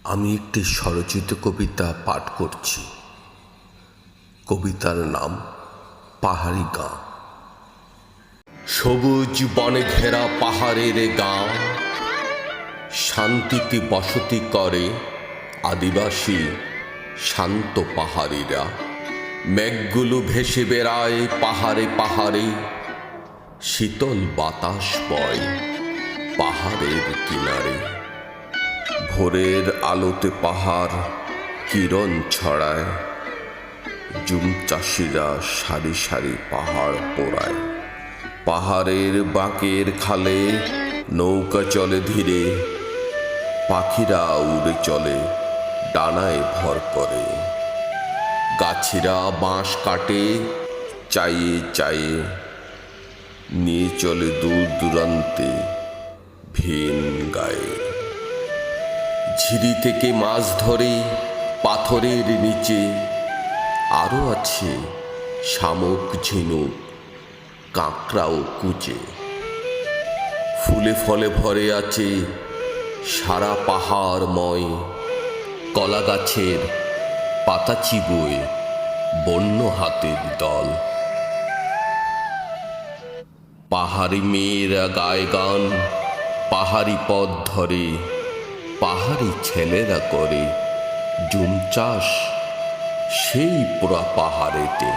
আমি একটি স্বরচিত কবিতা পাঠ করছি। কবিতার নাম পাহাড়ি গাঁ। সবুজ বনে ঘেরা পাহাড়ের গাঁ, শান্তিতে বসতি করে আদিবাসী শান্ত পাহাড়িরা। মেঘগুলো ভেসে বেড়ায় পাহাড়ে পাহাড়ে, শীতল বাতাস বয় পাহাড়ের কিনারে। ভোরের আলোতে পাহাড় কিরণ ছড়ায়, জুম চাষিরা সারি সারি পাহাড় পোড়ায়। পাহাড়ের বাঁকের খালে নৌকা চলে ধীরে, পাখিরা উড়ে চলে ডানায় ভর করে। গাছিরা বাঁশ কাটে চাইয়ে চাইয়ে, নিয়ে চলে দূর দূরান্তে ভিন গায়ে। ঝিরি থেকে মাছ ধরে পাথরের নিচে, আরও আছে শামুক ঝিনুক কাঁকড়াও কুচে। ফুলে ফলে ভরে আছে সারা পাহাড়ময়, কলা গাছের পাতা চিবোয় বন্য হাতের দল। পাহাড়ি মেয়েরা গায় গান পাহাড়ি পথ ধরে, পাহাড়ি ছেলেরা করে জুম চাষ সেই পোড়া পাহাড়েতে।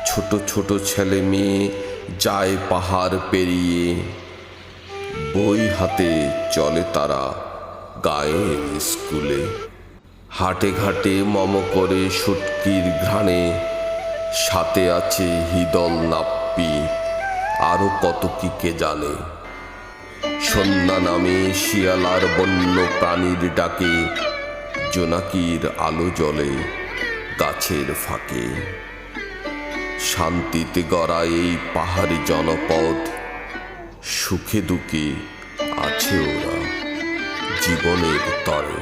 ছোট ছোট ছেলে মেয়ে যায় পাহাড় পেরিয়ে, বই হাতে চলে তারা গায়ের স্কুলে। হাটে ঘাটে মম করে শুটকির ঘ্রাণে, সাথে আছে হিদল নাপ্পি আরও কত কি কে জানে। সন্ধ্যা নামে শিয়ালার বন্য প্রাণীর ডাকে, জোনাকির আলো জ্বলে গাছের ফাঁকে। শান্তিতে গড়া এই পাহাড়ি জনপদ, সুখে দুঃখে আছে ওরা জীবনের তরে।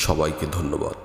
সবাইকে ধন্যবাদ।